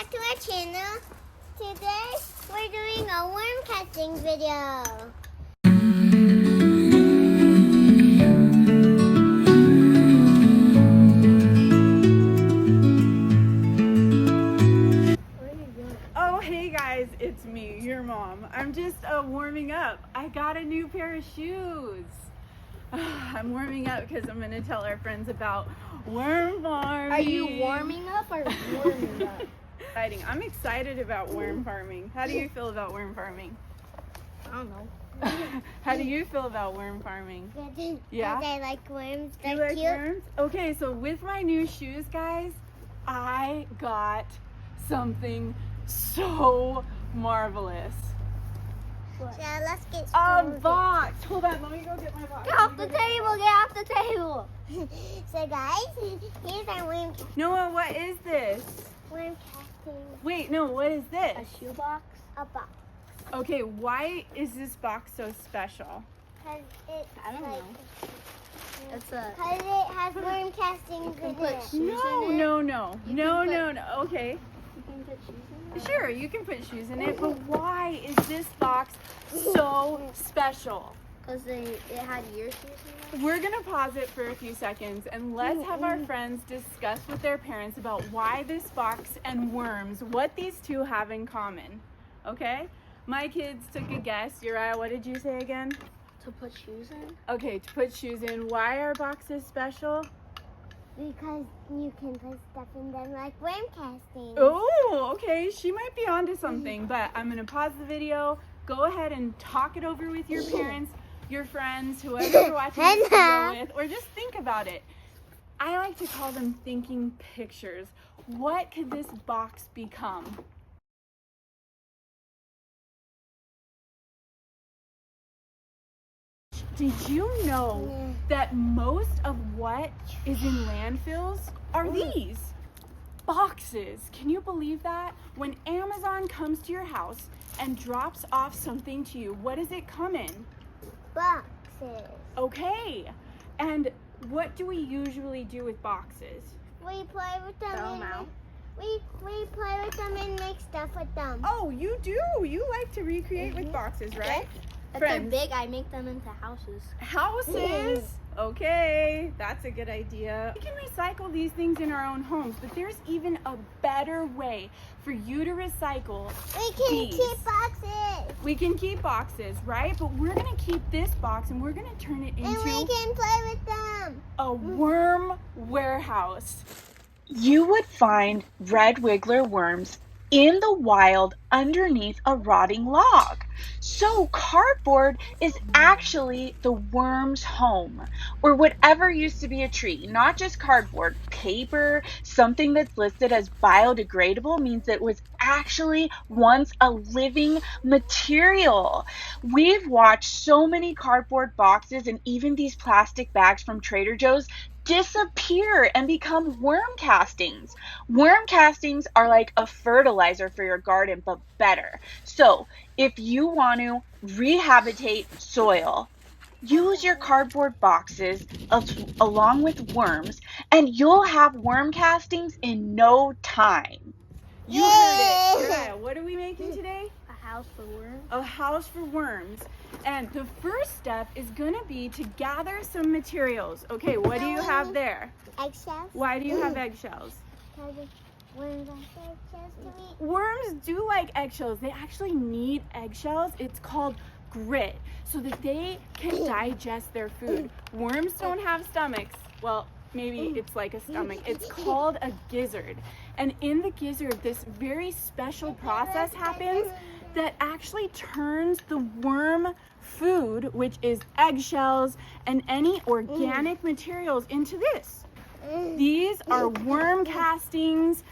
back to our channel. Today we're doing a worm catching video. Oh, hey guys, it's me, your mom. I'm just warming up. I got a new pair of shoes. I'm warming up because I'm going to tell our friends about worm farming. Are you warming up or warming up? Exciting. I'm excited about worm farming. How do you feel about worm farming? I don't know. How do you feel about worm farming? Yeah? I like worms. Do you They're like cute. worms? Okay, so with my new shoes, guys, I got something so marvelous. So let's get A started. box. Hold on, let me go get my box. Get off the table, get off the table. So guys, here's our worm Noah, what is this? casting. Wait, no, what is this? A shoebox? A box. Okay, why is this box so special? Because it's I don't know. It's a. Because it has worm castings in put it. shoes No, in it? no, no, You no, can no, put- no. Okay, You can put shoes in it? sure, you can put shoes in it, but why is this box so special? Because it had your shoes in it? We're gonna pause it for a few seconds and let's have our friends discuss with their parents about why this box and worms, what these two have in common. Okay? My kids took a guess. Uriah, what did you say again? To put shoes in? Okay, to put shoes in. Why are boxes special? Because you can put stuff in them like worm castings. Oh, okay. She might be onto something, but I'm going to pause the video. Go ahead and talk it over with your parents, your friends, whoever you're watching this video with, or just think about it. I like to call them thinking pictures. What could this box become? Did you know that most of what is in landfills are these? Boxes. Can you believe that? When Amazon comes to your house and drops off something to you, what does it come in? Boxes. Okay. And what do we usually do with boxes? We play with them. Throw 'em out. We play with them and make stuff with them. Oh, you do. You like to recreate with boxes, right? If Friends. they're big, I make them into houses. Houses. Okay, that's a good idea. We can recycle these things in our own homes, but there's even a better way for you to recycle We can these. keep boxes. We can keep boxes, right? But we're gonna keep this box and we're gonna turn it And we into can play with them. a worm warehouse. You would find red wiggler worms in the wild underneath a rotting log. So cardboard is actually the worm's home, or whatever used to be a tree, not just cardboard. Paper, something that's listed as biodegradable, means it was actually once a living material. We've watched so many cardboard boxes and even these plastic bags from Trader Joe's disappear and become worm castings. Worm castings are like a fertilizer for your garden, but better. So if you want to rehabilitate soil, use your cardboard boxes along with worms, and you'll have worm castings in no time. You heard it. Yeah, what are we making today? A house for worms. A house for worms. And the first step is gonna be to gather some materials. Okay, what do you have there? Eggshells. Why do you have eggshells? Because worms like eggshells to eat. Worms do like eggshells. They actually need eggshells. It's called grit, so that they can digest their food. Worms don't have stomachs. Well, maybe it's like a stomach. It's called a gizzard. And in the gizzard, this very special process happens that actually turns the worm food, which is eggshells and any organic materials, into this. These are worm castings.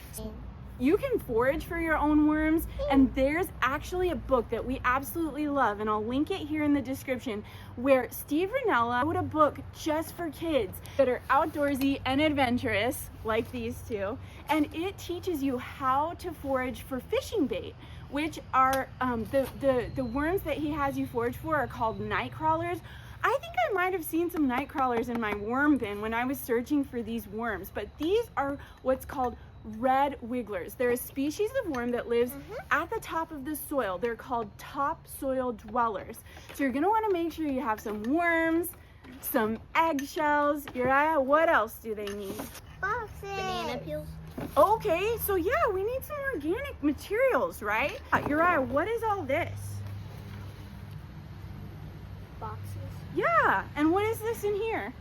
You can forage for your own worms, and there's actually a book that we absolutely love, and I'll link it here in the description, where Steve Rinella wrote a book just for kids that are outdoorsy and adventurous, like these two, and it teaches you how to forage for fishing bait, which are the worms that he has you forage for are called night crawlers. I think I might have seen some night crawlers in my worm bin when I was searching for these worms, but these are what's called red wigglers. They're a species of worm that lives at the top of the soil. They're called topsoil dwellers. So you're gonna wanna make sure you have some worms, some eggshells. Uriah, what else do they need? Boxes. Banana peels. Okay, so yeah, we need some organic materials, right? Uriah, what is all this? Boxes. Yeah, and what is this in here?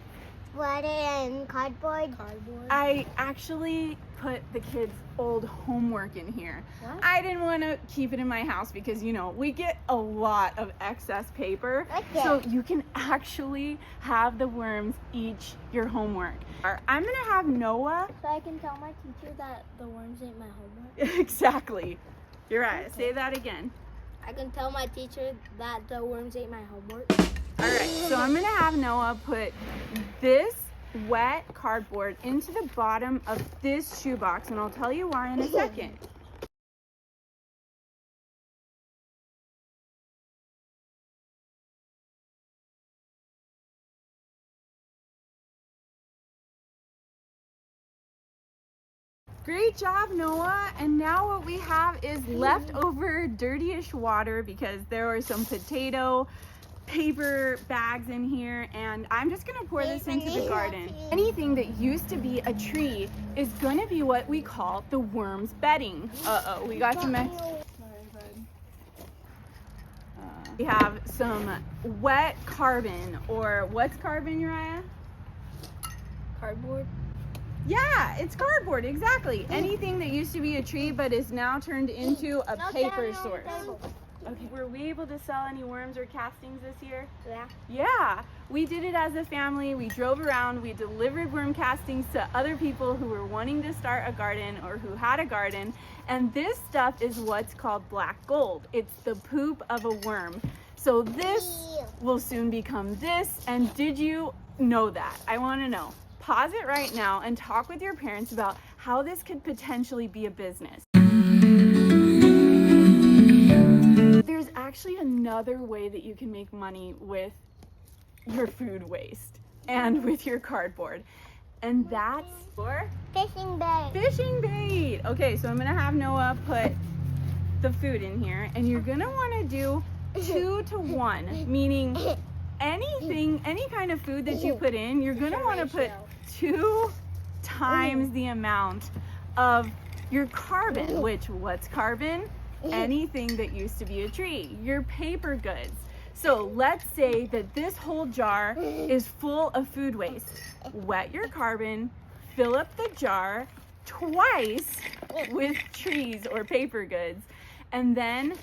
Water and cardboard. Cardboard. I actually put the kids' old homework in here. What? I didn't want to keep it in my house because, you know, we get a lot of excess paper. Okay. So you can actually have the worms eat your homework. I'm going to have Noah. So I can tell my teacher that the worms ate my homework. Exactly. You're right. Say that again. I can tell my teacher that the worms ate my homework. All right, so I'm gonna have Noah put this wet cardboard into the bottom of this shoebox, and I'll tell you why in a second. Great job, Noah. And now what we have is leftover dirtyish water because there were some potato paper bags in here, and I'm just gonna pour this into the garden. Anything that used to be a tree is gonna be what we call the worm's bedding. Uh-oh, we got some sorry, bud. We have some wet carbon, or what's carbon, Uriah? Cardboard. Yeah, it's cardboard, exactly. Anything that used to be a tree but is now turned into a paper source. Okay, were we able to sell any worms or castings this year? Yeah. Yeah, we did it as a family. We drove around, we delivered worm castings to other people who were wanting to start a garden or who had a garden. And this stuff is what's called black gold. It's the poop of a worm. So this will soon become this. And did you know that? I want to know. Pause it right now and talk with your parents about how this could potentially be a business. There's actually another way that you can make money with your food waste and with your cardboard, and that's for Fishing bait. fishing bait. Okay, so I'm gonna have Noah put the food in here, and you're gonna want to do 2 to 1, meaning anything, any kind of food that you put in, you're gonna want to put 2 times the amount of your carbon. Which, what's carbon? Anything that used to be a tree, your paper goods. So let's say that this whole jar is full of food waste. Wet your carbon, fill up the jar twice with trees or paper goods, and then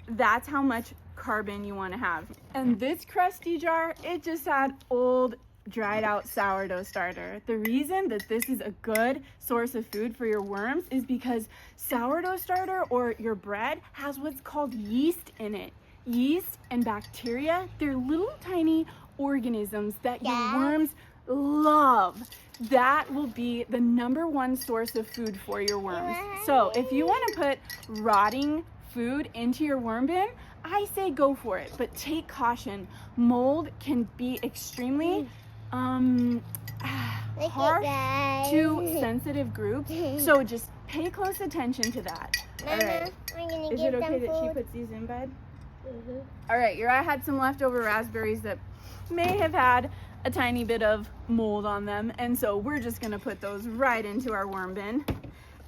that's how much carbon you want to have. And this crusty jar, it just had old dried out sourdough starter. The reason that this is a good source of food for your worms is because sourdough starter, or your bread, has what's called yeast in it. Yeast and bacteria, they're little tiny organisms that your worms love. That will be the #1 source of food for your worms. So if you want to put rotting food into your worm bin, I say go for it, but take caution. Mold can be extremely harsh to sensitive groups, so just pay close attention to that. All right. I'm gonna Is give it okay them that she food. puts these in bed? All right, Uriah had some leftover raspberries that may have had a tiny bit of mold on them, and so we're just gonna put those right into our worm bin.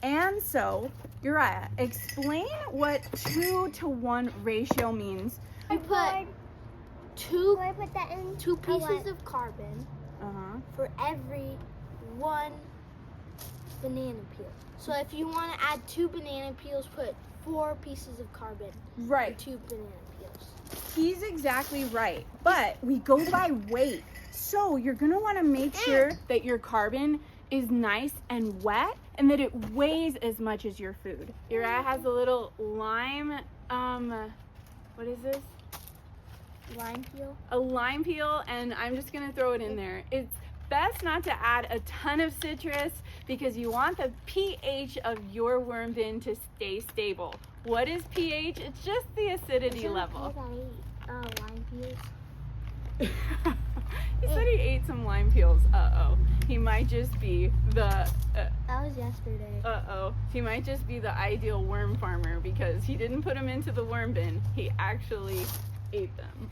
And so, Uriah, explain what 2 to 1 ratio means. We put Do I put that in? 2 Or pieces what? of carbon Uh-huh. for every 1 banana peel. So if you want to add 2 banana peels, put 4 pieces of carbon Right. for 2 banana peels. He's exactly right, but we go by weight. So you're gonna wanna make sure that your carbon is nice and wet and that it weighs as much as your food. Uriah has a little lime, what is this? Lime peel. A lime peel, and I'm just gonna throw it in there. It's best not to add a ton of citrus because you want the pH of your worm bin to stay stable. What is pH? It's just the acidity level. Lime peels. He said he ate some lime peels. Uh-oh. He might just be the... That was yesterday. Uh-oh. He might just be the ideal worm farmer because he didn't put them into the worm bin. He actually ate them.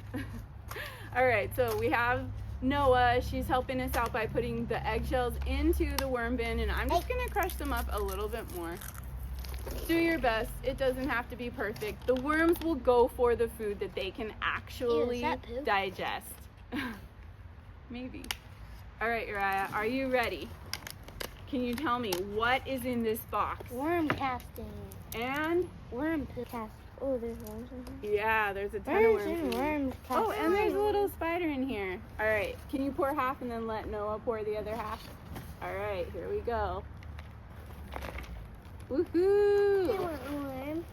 All right, so we have Noah. She's helping us out by putting the eggshells into the worm bin, and I'm just gonna crush them up a little bit more. Do your best. It doesn't have to be perfect. The worms will go for the food that they can actually digest. Maybe. All right, Uriah, are you ready? Can you tell me what is in this box? Worm casting. And? Worm casting. Oh, there's worms in here? Yeah, there's a ton of worms in here. Worms casting. Oh, and there's a little spider in here. All right, can you pour half and then let Noah pour the other half? All right, here we go. Woohoo! I want a worm.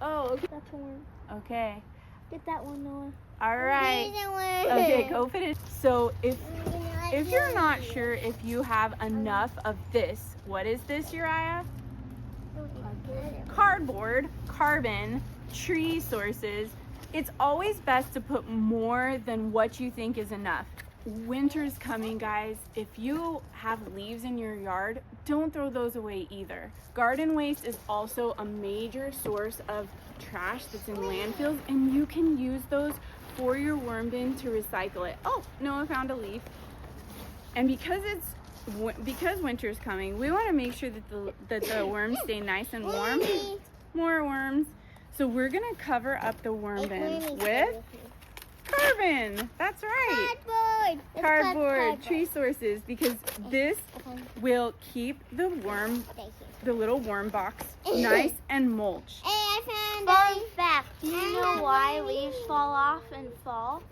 Oh, okay. That's a worm. Okay. Get that one, Noah. All right. Okay, go finish. So if you're not sure if you have enough of this, what is this, Uriah? Cardboard, carbon, tree sources. It's always best to put more than what you think is enough. Winter's coming, guys. If you have leaves in your yard, don't throw those away either. Garden waste is also a major source of trash that's in landfills, and you can use those for your worm bin to recycle it. Oh, Noah found a leaf. And because winter's coming, we want to make sure that the worms stay nice and warm. More worms. So we're gonna cover up the worm bin with carbon. That's right. Cardboard, tree sources, because this will keep the little worm box nice and mulch. Fun fact, do you know why leaves fall off in fall?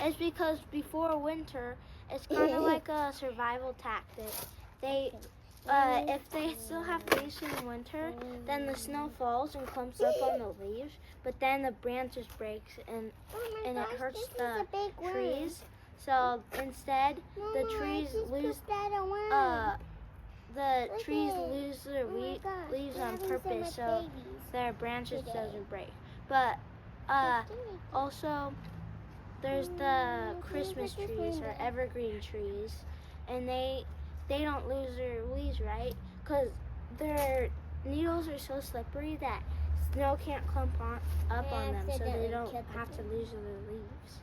It's because before winter, it's kind of like a survival tactic. If they still have leaves in the winter, then the snow falls and clumps up on the leaves, but then the branches breaks and it hurts the trees. So instead, the trees lose their leaves on purpose, so their branches doesn't break. But also, there's the Christmas trees or evergreen trees, and they don't lose their leaves, right? Because their needles are so slippery that snow can't clump up on them, so they don't have to lose their leaves.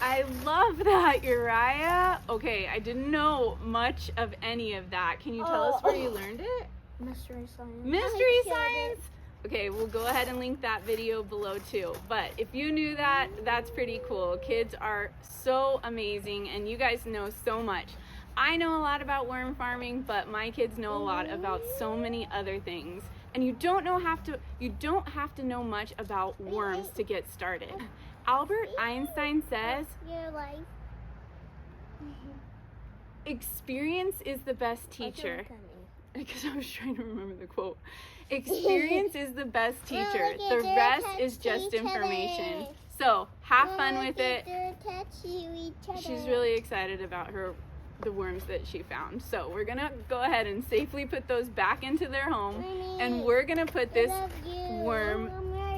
I love that, Uriah. Okay, I didn't know much of any of that. Can you tell us where you learned it? Mystery science. Mystery science? Okay, we'll go ahead and link that video below too. But if you knew that, that's pretty cool. Kids are so amazing and you guys know so much. I know a lot about worm farming, but my kids know a lot about so many other things. And you don't have to know much about worms to get started. Albert Einstein says, Your life. experience is the best teacher. Because I was trying to remember the quote. Experience is the best teacher. The rest is just information. So have fun with it. She's really excited about the worms that she found. So we're gonna go ahead and safely put those back into their home, and we're gonna put this worm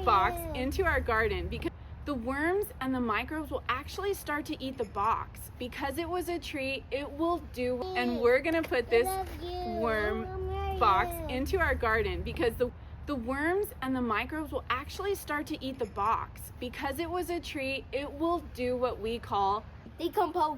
box into our garden because the worms and the microbes will actually start to eat the box. Because it was a tree, it will do. And we're gonna put this worm box into our garden because the worms and the microbes will actually start to eat the box. Because it was a tree, it will do what we call decompose.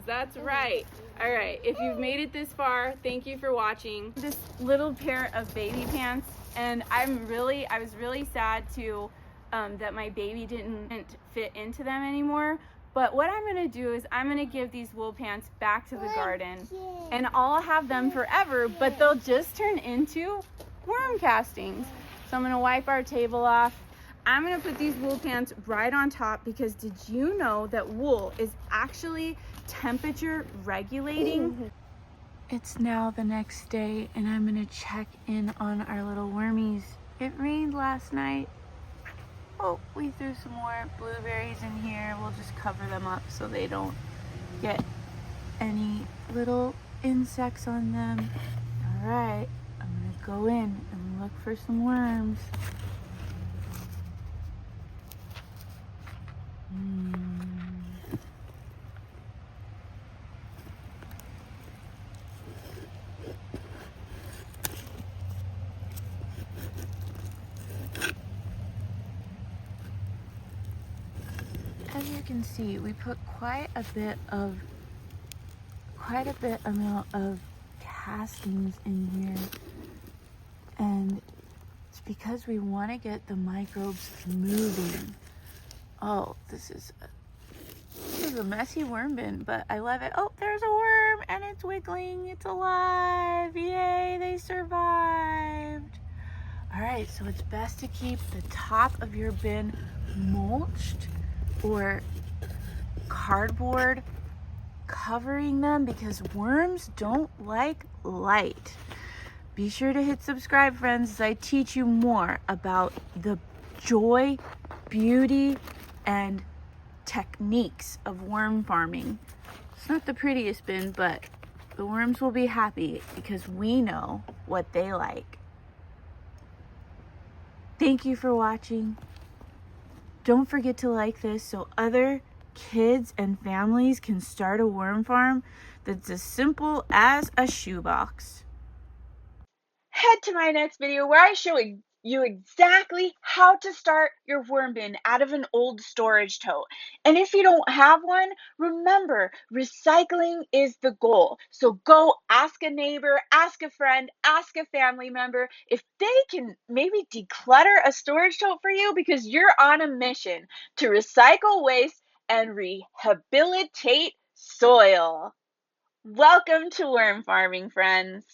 That's right. All right, if you've made it this far, thank you for watching. This little pair of baby pants, and I was really sad to that my baby didn't fit into them anymore. But what I'm gonna do is I'm gonna give these wool pants back to the garden, and I'll have them forever, but they'll just turn into worm castings. So I'm gonna wipe our table off. I'm gonna put these wool pants right on top because did you know that wool is actually temperature regulating? It's now the next day and I'm gonna check in on our little wormies. It rained last night. Oh, we threw some more blueberries in here. We'll just cover them up so they don't get any little insects on them. All right, I'm gonna go in and look for some worms. can see, we put quite a bit amount of castings in here, and it's because we want to get the microbes moving. Oh, this is a messy worm bin, but I love it. Oh, there's a worm and it's wiggling. It's alive. Yay, they survived. All right, so it's best to keep the top of your bin mulched or cardboard covering them because worms don't like light. Be sure to hit subscribe, friends, as I teach you more about the joy, beauty, and techniques of worm farming. It's not the prettiest bin, but the worms will be happy because we know what they like. Thank you for watching. Don't forget to like this so other kids and families can start a worm farm that's as simple as a shoebox. Head to my next video where I show you exactly how to start your worm bin out of an old storage tote. And if you don't have one, remember, recycling is the goal. So go ask a neighbor, ask a friend, ask a family member if they can maybe declutter a storage tote for you, because you're on a mission to recycle waste and rehabilitate soil. Welcome to worm farming, friends.